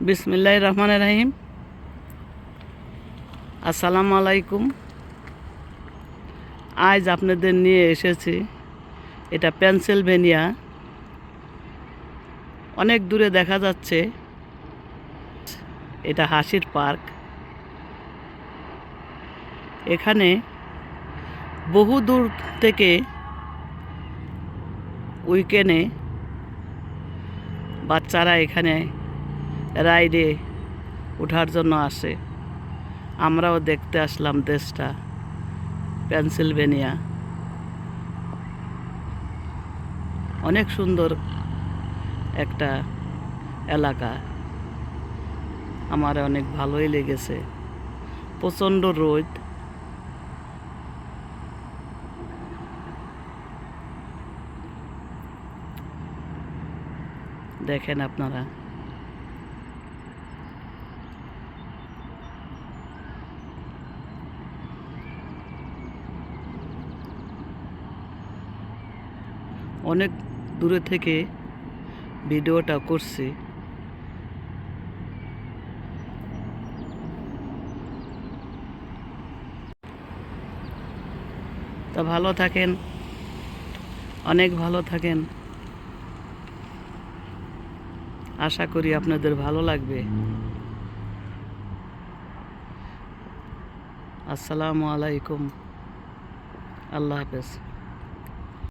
বিসমিল্লাহির রহমানির রহিম। আসসালামু আলাইকুম। আজ আপনাদের নিয়ে এসেছি, এটা পেনসিলভেনিয়া। অনেক দূরে দেখা যাচ্ছে এটা হাসির পার্ক। এখানে বহু দূর থেকে উইকেন্ডে বাচ্চারা এখানে রাইডে ওঠার জন্য আসে। আমরাও দেখতে আসলাম দেশটা পেনসিলভেনিয়া। অনেক সুন্দর একটা এলাকা, আমার অনেক ভালোই লেগেছে। প্রচণ্ড রোদ, দেখেন আপনারা। অনেক দূরে থেকে ভিডিওটা করছি। তা ভালো থাকেন, অনেক ভালো থাকেন। আশা করি আপনাদের ভালো লাগবে। আসসালামু আলাইকুম, আল্লাহ হাফেজ।